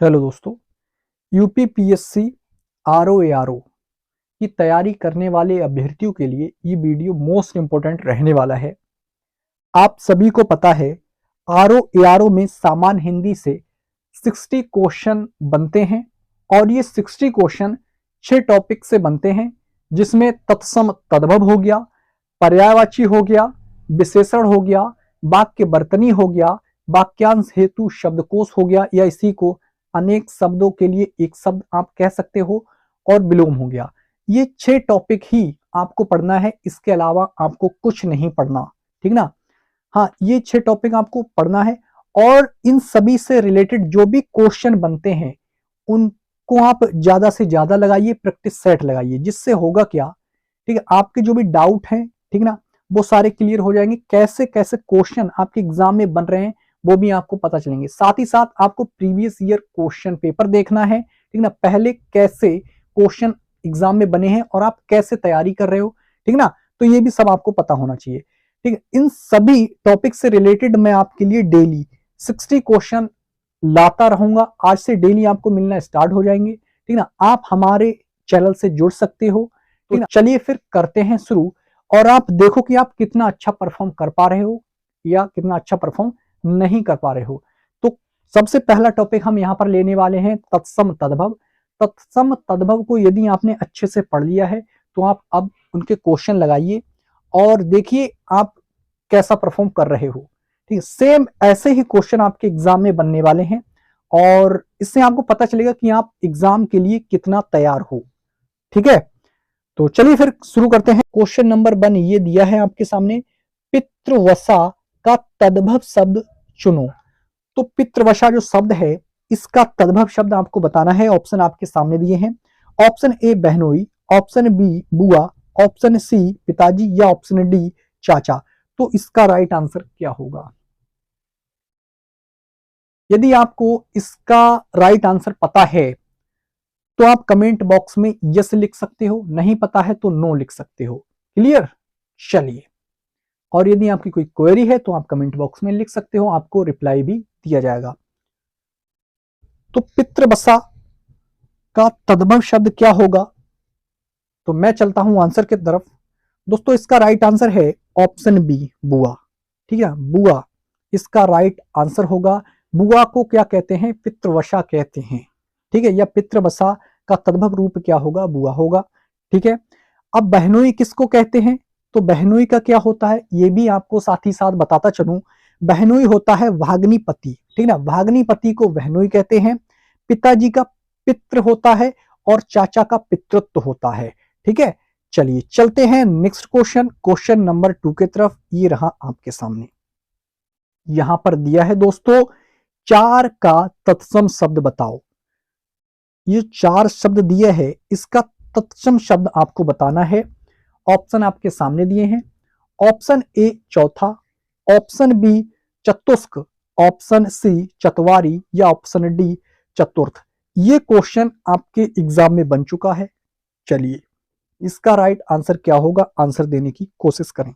Hello दोस्तों, UPPSC RO की तैयारी करने वाले अभ्यर्थियों के लिए ये वीडियो मोस्ट इंपोर्टेंट रहने वाला है। आप सभी को पता है आरओ में सामान्य हिंदी से 60 क्वेश्चन बनते हैं और ये 60 क्वेश्चन 6 टॉपिक से बनते हैं, जिसमें तत्सम तद्भव हो गया, पर्यायवाची हो गया, विशेषण हो गया, वाक्य वर्तनी हो गया, वाक्यांश हेतु शब्दकोश हो गया, या इसी को अनेक शब्दों के लिए एक शब्द आप कह सकते हो, और विलोम हो गया। ये 6 टॉपिक ही आपको पढ़ना है, इसके अलावा आपको कुछ नहीं पढ़ना, ठीक ना। हाँ, ये 6 टॉपिक आपको पढ़ना है और इन सभी से रिलेटेड जो भी क्वेश्चन बनते हैं उनको आप ज्यादा से ज्यादा लगाइए, प्रैक्टिस सेट लगाइए, जिससे होगा क्या, ठीक है, आपके जो भी डाउट हैं, ठीक ना, वो सारे क्लियर हो जाएंगे। कैसे कैसे क्वेश्चन आपके एग्जाम में बन रहे हैं वो भी आपको पता चलेंगे। साथ ही साथ आपको प्रीवियस ईयर क्वेश्चन पेपर देखना है, ठीक ना, पहले कैसे क्वेश्चन एग्जाम में बने हैं और आप कैसे तैयारी कर रहे हो, ठीक ना, तो ये भी सब आपको पता होना चाहिए। ठीक है, इन सभी टॉपिक से रिलेटेड मैं आपके लिए डेली 60 क्वेश्चन लाता रहूंगा। आज से डेली आपको मिलना स्टार्ट हो जाएंगे, ठीक ना। आप हमारे चैनल से जुड़ सकते हो, तो चलिए फिर करते हैं शुरू, और आप देखो कि आप कितना अच्छा परफॉर्म कर पा रहे हो या कितना अच्छा परफॉर्म नहीं कर पा रहे हो। तो सबसे पहला टॉपिक हम यहाँ पर लेने वाले हैं तत्सम तद्भव। तत्सम तद्भव को यदि आपने अच्छे से पढ़ लिया है तो आप अब उनके क्वेश्चन लगाइए और देखिए आप कैसा परफॉर्म कर रहे हो। ठीक है, सेम ऐसे ही क्वेश्चन आपके एग्जाम में बनने वाले हैं और इससे आपको पता चलेगा कि आप एग्जाम के लिए कितना तैयार हो। ठीक है, तो चलिए फिर शुरू करते हैं। क्वेश्चन नंबर 1 ये दिया है आपके सामने, पितृवसा का तद्भव शब्द चुनो। तो पितृवसा जो शब्द है इसका तद्भव शब्द आपको बताना है। ऑप्शन आपके सामने दिए हैं। ऑप्शन ए बहनोई, ऑप्शन बी बुआ, ऑप्शन सी पिताजी, या ऑप्शन डी चाचा। तो इसका राइट आंसर क्या होगा? यदि आपको इसका राइट आंसर पता है तो आप कमेंट बॉक्स में यस लिख सकते हो, नहीं पता है तो नो लिख सकते हो। क्लियर? चलिए, और यदि आपकी कोई क्वेरी है तो आप कमेंट बॉक्स में लिख सकते हो, आपको रिप्लाई भी दिया जाएगा। तो पितृवसा का तद्भव शब्द क्या होगा? तो मैं चलता हूं आंसर की तरफ। दोस्तों, इसका राइट आंसर है ऑप्शन बी बुआ। ठीक है, बुआ इसका राइट आंसर होगा। बुआ को क्या कहते हैं? पितृवसा कहते हैं। ठीक है, या पितृवसा का तद्भव रूप क्या होगा? बुआ होगा। ठीक है, अब बहनोई किसको कहते हैं? तो बहनोई का क्या होता है ये भी आपको साथ ही साथ बताता चलूं। बहनोई होता है भाग्निपति। ठीक ना, भाग्निपति को बहनोई कहते हैं। पिताजी का पितृ होता है और चाचा का पितृत्व होता है। ठीक है, चलिए चलते हैं नेक्स्ट क्वेश्चन, क्वेश्चन नंबर 2 की तरफ। ये रहा आपके सामने, यहां पर दिया है दोस्तों, 4 का तत्सम शब्द बताओ। ये 4 शब्द दिए है, इसका तत्सम शब्द आपको बताना है। ऑप्शन आपके सामने दिए हैं। ऑप्शन ए चौथा, ऑप्शन बी चतुष्क, ऑप्शन सी चतवारी, या ऑप्शन डी चतुर्थ। ये क्वेश्चन आपके एग्जाम में बन चुका है। चलिए, इसका राइट आंसर क्या होगा? आंसर देने की कोशिश करें।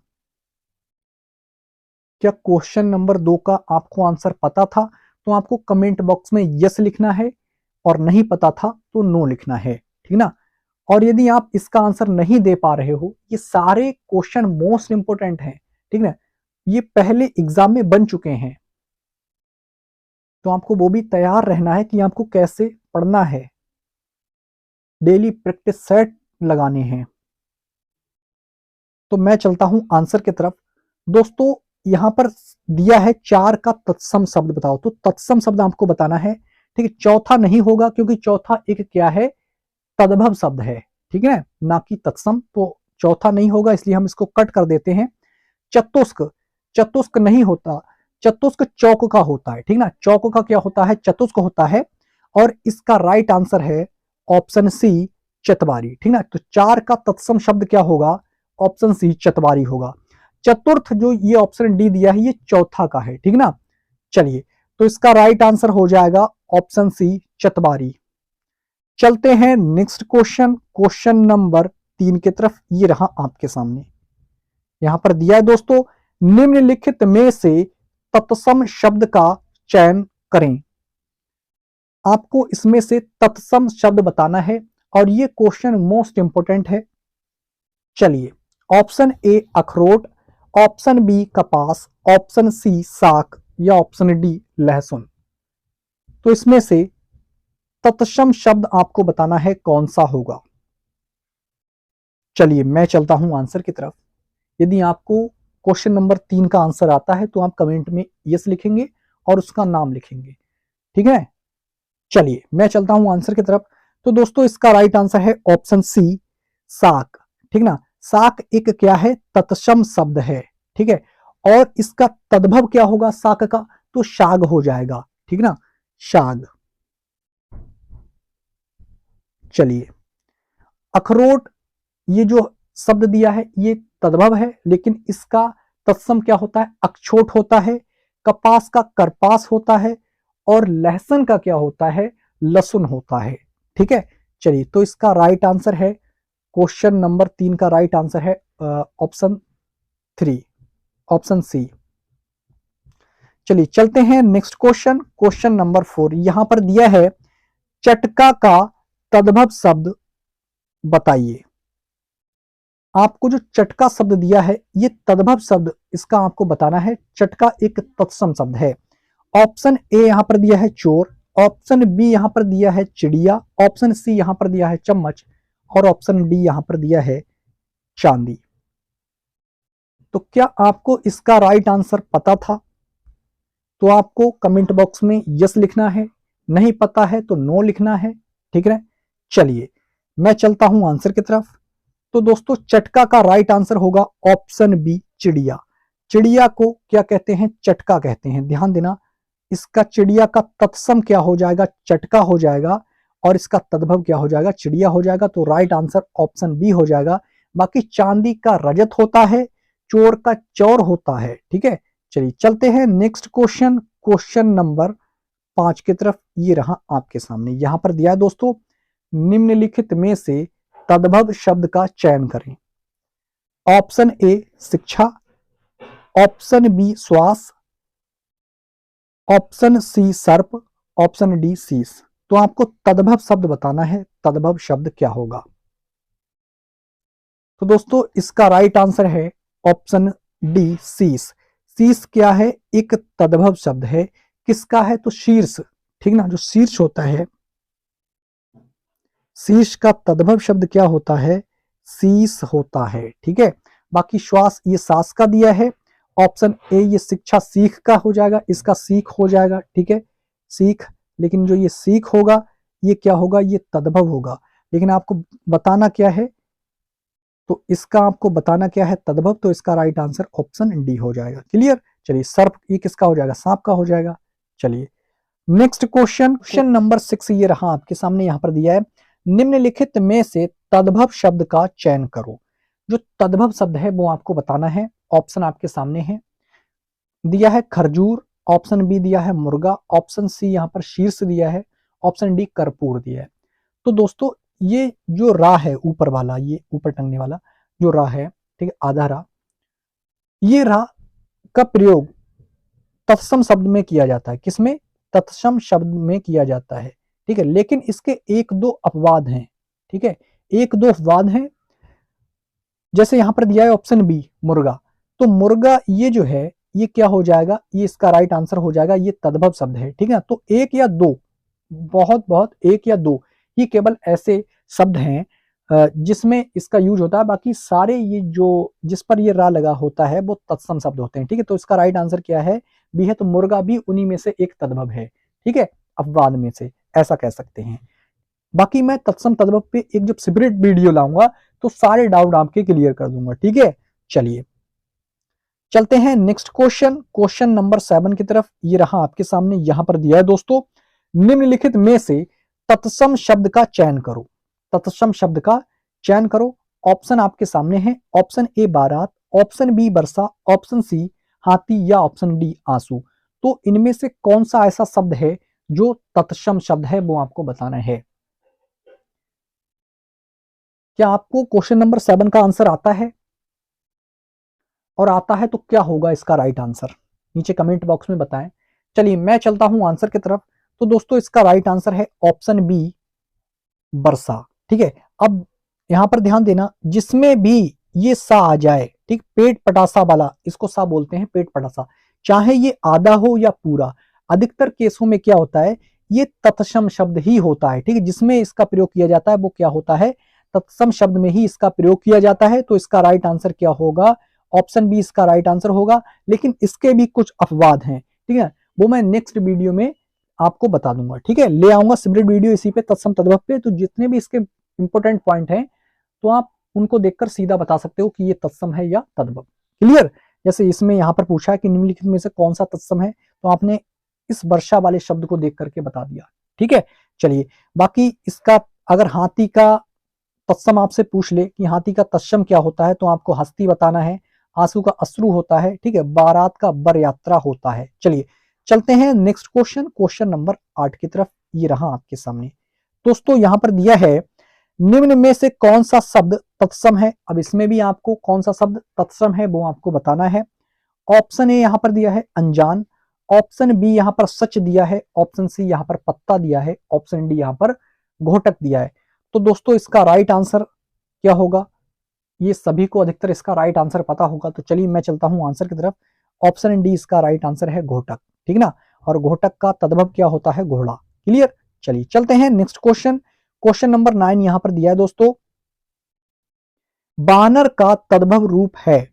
क्या क्वेश्चन नंबर 2 का आपको आंसर पता था? तो आपको कमेंट बॉक्स में यस लिखना है, और नहीं पता था तो नो लिखना है। ठीक ना, और यदि आप इसका आंसर नहीं दे पा रहे हो, ये सारे क्वेश्चन मोस्ट इंपोर्टेंट हैं, ठीक ना, ये पहले एग्जाम में बन चुके हैं, तो आपको वो भी तैयार रहना है कि आपको कैसे पढ़ना है। डेली प्रैक्टिस सेट लगाने हैं। तो मैं चलता हूं आंसर की तरफ। दोस्तों, यहां पर दिया है 4 का तत्सम शब्द बताओ, तो तत्सम शब्द आपको बताना है। ठीक है, चौथा नहीं होगा क्योंकि चौथा एक क्या है? तद्भव शब्द है, ठीक है ना कि तत्सम, तो चौथा नहीं होगा, इसलिए हम इसको कट कर देते हैं। चतुष्क, चतुष्क नहीं होता, चतुष्क चौक का होता है। ठीक ना, चौक का क्या होता है? चतुष्क होता है। और इसका राइट आंसर है ऑप्शन सी चतवारी। ठीक ना, तो 4 का तत्सम शब्द क्या होगा? ऑप्शन सी चतवारी होगा। चतुर्थ जो ये ऑप्शन डी दिया है ये चौथा का है। ठीक ना, चलिए, तो इसका राइट आंसर हो जाएगा ऑप्शन सी चतवारी। चलते हैं नेक्स्ट क्वेश्चन, क्वेश्चन नंबर 3 की तरफ। ये रहा आपके सामने, यहां पर दिया है दोस्तों, निम्नलिखित में से तत्सम शब्द का चयन करें। आपको इसमें से तत्सम शब्द बताना है और ये क्वेश्चन मोस्ट इंपोर्टेंट है। चलिए, ऑप्शन ए अखरोट, ऑप्शन बी कपास, ऑप्शन सी साग या ऑप्शन डी लहसुन। तो इसमें से तत्सम शब्द आपको बताना है कौन सा होगा। चलिए मैं चलता हूं आंसर की तरफ। यदि आपको क्वेश्चन नंबर 3 का आंसर आता है तो आप कमेंट में यस लिखेंगे और उसका नाम लिखेंगे, ठीक है। चलिए मैं चलता हूं आंसर की तरफ। तो दोस्तों इसका राइट आंसर है ऑप्शन सी साग, ठीक ना। साग एक क्या है, तत्सम शब्द है, ठीक है। और इसका तद्भव क्या होगा साग का, तो शाग हो जाएगा, ठीक ना, शाग। चलिए, अखरोट ये जो शब्द दिया है ये तद्भव है, लेकिन इसका तत्सम क्या होता है, अक्षोट होता है। कपास का करपास होता है और लहसुन का क्या होता है, लहसुन होता है, ठीक है। चलिए, तो इसका राइट आंसर है, क्वेश्चन नंबर 3 का राइट आंसर है ऑप्शन 3, ऑप्शन सी। चलिए चलते हैं नेक्स्ट क्वेश्चन, क्वेश्चन नंबर 4। यहां पर दिया है चटका का तद्भव शब्द बताइए। आपको जो चटका शब्द दिया है ये तद्भव शब्द इसका आपको बताना है। चटका एक तत्सम शब्द है। ऑप्शन ए यहां पर दिया है चोर, ऑप्शन बी यहां पर दिया है चिड़िया, ऑप्शन सी यहां पर दिया है चम्मच और ऑप्शन डी यहां पर दिया है चांदी। तो क्या आपको इसका राइट आंसर पता था? तो आपको कमेंट बॉक्स में यस लिखना है, नहीं पता है तो नो लिखना है, ठीक है। चलिए मैं चलता हूं आंसर की तरफ। तो दोस्तों चटका का राइट आंसर होगा ऑप्शन बी चिड़िया। चिड़िया को क्या कहते हैं, चटका कहते हैं। ध्यान देना, इसका चिड़िया का तत्सम क्या हो जाएगा, चटका हो जाएगा और इसका तद्भव क्या हो जाएगा, चिड़िया हो जाएगा। तो राइट आंसर ऑप्शन बी हो जाएगा। बाकी चांदी का रजत होता है, चोर का चौर होता है, ठीक है। चलिए चलते हैं नेक्स्ट क्वेश्चन, क्वेश्चन नंबर 5 की तरफ। ये रहा आपके सामने, यहां पर दिया है दोस्तों, निम्नलिखित में से तद्भव शब्द का चयन करें। ऑप्शन ए शिक्षा, ऑप्शन बी श्वास, ऑप्शन सी सर्प, ऑप्शन डी शीश। तो आपको तद्भव शब्द बताना है, तद्भव शब्द क्या होगा। तो दोस्तों इसका राइट आंसर है ऑप्शन डी शीश। शीश क्या है, एक तद्भव शब्द है। किसका है, तो शीर्ष, ठीक ना, जो शीर्ष होता है, शीश का तद्भव शब्द क्या होता है, शीश होता है, ठीक है। बाकी श्वास ये सांस का दिया है। ऑप्शन ए ये शिक्षा सीख का हो जाएगा, इसका सीख हो जाएगा, ठीक है, सीख। लेकिन जो ये सीख होगा ये क्या होगा, ये तद्भव होगा। लेकिन आपको बताना क्या है, तो इसका आपको बताना क्या है, तद्भव। तो इसका राइट आंसर ऑप्शन डी हो जाएगा। क्लियर। चलिए सर्प ये किसका हो जाएगा, सांप का हो जाएगा। चलिए नेक्स्ट क्वेश्चन, क्वेश्चन नंबर 6 ये रहा आपके सामने, यहां पर दिया है निम्नलिखित में से तद्भव शब्द का चयन करो। जो तद्भव शब्द है वो आपको बताना है। ऑप्शन आपके सामने है, दिया है खरजूर, ऑप्शन बी दिया है मुर्गा, ऑप्शन सी यहां पर शीर्ष दिया है, ऑप्शन डी कर्पूर दिया है। तो दोस्तों ये जो रा है ऊपर वाला, ये ऊपर टंगने वाला जो रा है, ठीक है, आधा रा, ये रा का प्रयोग तत्सम शब्द में किया जाता है। किसमें, तत्सम शब्द में किया जाता है, ठीक है। लेकिन इसके एक दो अपवाद हैं, ठीक है, एक दो अपवाद हैं। जैसे यहां पर दिया है ऑप्शन बी मुर्गा, तो मुर्गा ये जो है ये क्या हो जाएगा, ये इसका राइट आंसर हो जाएगा, ये तद्भव शब्द है, ठीक है। तो एक या दो, बहुत बहुत एक या दो ही केवल ऐसे शब्द हैं जिसमें इसका यूज होता है। बाकी सारे ये जो जिस पर ये रा लगा होता है वो तत्सम शब्द होते हैं, ठीक है। तो इसका राइट आंसर क्या है, बी है। तो मुर्गा भी उन्हीं में से एक तद्भव है, ठीक है, अपवाद में से, ऐसा कह सकते हैं। बाकी मैं तत्सम तद्भव पे एक जब सेपरेट वीडियो लाऊंगा तो सारे डाउट आपके क्लियर कर दूंगा, ठीक है। चलिए चलते हैं नेक्स्ट क्वेश्चन, क्वेश्चन नंबर 7 की तरफ। ये रहा आपके सामने, यहां पर दिया है दोस्तों, निम्नलिखित में से तत्सम शब्द का चयन करो। तत्सम शब्द का चयन करो। ऑप्शन आपके सामने है, ऑप्शन ए बारात, ऑप्शन बी वर्षा, ऑप्शन सी हाथी या ऑप्शन डी आंसू। तो इनमें से कौन सा ऐसा शब्द है जो तत्सम शब्द है, वो आपको बताना है। क्या आपको क्वेश्चन नंबर 7 का आंसर आता है? और आता है तो क्या होगा इसका राइट आंसर, नीचे कमेंट बॉक्स में बताएं। चलिए मैं चलता हूं आंसर की तरफ। तो दोस्तों इसका राइट आंसर है ऑप्शन बी, वर्षा। ठीक है, अब यहां पर ध्यान देना, जिसमें भी ये सा आ जाए, ठीक, पेट पटासा वाला, इसको सा बोलते हैं, पेट पटासा, चाहे ये आधा हो या पूरा, अधिकतर केसों में क्या होता है, ये तत्सम शब्द ही होता है। ठीक है, जिसमें इसका प्रयोग किया जाता है वो क्या होता है, तत्सम शब्द में ही इसका प्रयोग किया जाता है। तो इसका राइट आंसर क्या होगा, ऑप्शन बी इसका राइट आंसर होगा। लेकिन इसके भी कुछ अपवाद हैं, ठीक है, वो मैं नेक्स्ट वीडियो में आपको बता दूंगा। ठीक है, ले आऊंगा सेपरेट वीडियो इसी पे, तत्सम तद्भव पे। तो जितने भी इसके इंपॉर्टेंट पॉइंट हैं तो आप उनको देखकर सीधा बता सकते हो कि ये तत्सम है या तद्भव। क्लियर? जैसे इसमें यहां पर पूछा है कि निम्नलिखित में से कौन सा तत्सम है, तो आपने इस वर्षा वाले शब्द को देख करके बता दिया। ठीक है, चलिए, बाकी इसका अगर हाथी का तत्सम आपसे पूछ ले कि हाथी का तत्सम क्या होता है, तो आपको हस्ती बताना है, आंसू का अश्रु होता है, ठीक है, बारात का बर यात्रा होता है। चलिए चलते हैं नेक्स्ट क्वेश्चन, क्वेश्चन नंबर 8 की तरफ। ये रहा आपके सामने दोस्तों, यहां पर दिया है निम्न में से कौन सा शब्द तत्सम है। अब इसमें भी आपको कौन सा शब्द तत्सम है वो आपको बताना है। ऑप्शन ए यहां पर दिया है अनजान, ऑप्शन बी यहां पर सच दिया है, ऑप्शन सी यहां पर पत्ता दिया है, ऑप्शन डी यहां पर घोटक दिया है। तो दोस्तों इसका राइट आंसर क्या होगा, ये सभी को अधिकतर इसका राइट आंसर पता होगा। तो चलिए मैं चलता हूं आंसर की तरफ। ऑप्शन डी इसका राइट आंसर है घोटक, ठीक ना, और घोटक का तद्भव क्या होता है, घोड़ा। क्लियर? चलिए चलते हैं नेक्स्ट क्वेश्चन, क्वेश्चन नंबर 9 यहां पर दिया है दोस्तों, बानर का तद्भव रूप है,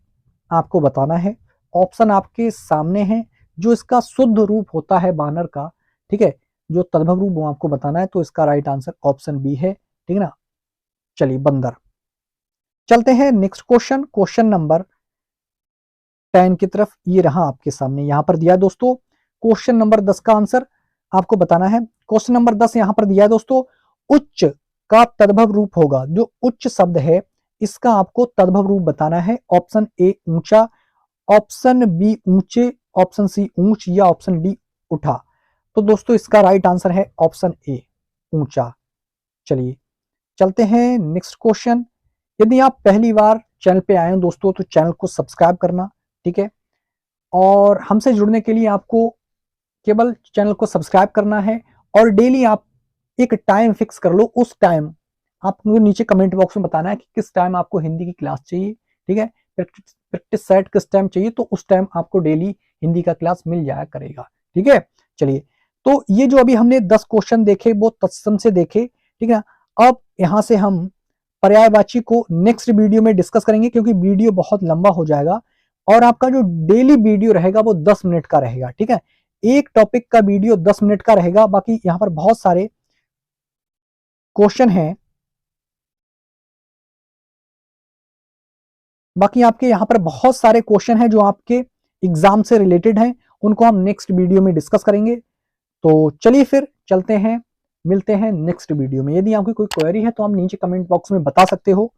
आपको बताना है। ऑप्शन आपके सामने है, जो इसका शुद्ध रूप होता है बानर का, ठीक है, जो तद्भव रूप वो आपको बताना है। तो इसका राइट आंसर ऑप्शन बी है, ठीक ना। चलिए बंदर। चलते हैं नेक्स्ट क्वेश्चन, क्वेश्चन नंबर 10 की तरफ। ये रहा आपके सामने, यहां पर दिया है दोस्तों, क्वेश्चन नंबर 10 का आंसर आपको बताना है। क्वेश्चन नंबर 10 यहां पर दिया है दोस्तों, उच्च का तद्भव रूप होगा, जो उच्च शब्द है इसका आपको तद्भव रूप बताना है। ऑप्शन ए ऊंचा, ऑप्शन बी ऊंचे, ऑप्शन सी ऊंच, या ऑप्शन डी उठा। तो दोस्तों इसका राइट आंसर है ऑप्शन ए ऊंचा। चलिए चलते हैं नेक्स्ट क्वेश्चन। यदि आप पहली बार चैनल पे आए हो दोस्तों, तो चैनल को सब्सक्राइब करना, ठीक है, और हमसे जुड़ने के लिए आपको केवल चैनल को सब्सक्राइब करना है, और डेली आप एक टाइम फिक्स कर लो। उस टाइम आपको नीचे कमेंट बॉक्स में बताना है कि किस टाइम आपको हिंदी की क्लास चाहिए, ठीक है, प्रैक्टिस सेट किस टाइम चाहिए, तो उस टाइम आपको डेली हिंदी का क्लास मिल जाया करेगा। ठीक है, चलिए, तो ये जो अभी हमने 10 क्वेश्चन देखे वो तत्सम से देखे, ठीक है। अब यहां से हम पर्यायवाची को नेक्स्ट वीडियो में डिस्कस करेंगे, क्योंकि वीडियो बहुत लंबा हो जाएगा, और आपका जो डेली वीडियो रहेगा वो 10 मिनट का रहेगा। ठीक है, एक टॉपिक का वीडियो 10 मिनट का रहेगा। बाकी यहां पर बहुत सारे क्वेश्चन हैं, बाकी आपके यहां पर बहुत सारे क्वेश्चन हैं जो आपके एग्जाम से रिलेटेड हैं, उनको हम नेक्स्ट वीडियो में डिस्कस करेंगे। तो चलिए फिर चलते हैं, मिलते हैं नेक्स्ट वीडियो में। यदि आपकी कोई क्वेरी है तो आप नीचे कमेंट बॉक्स में बता सकते हो।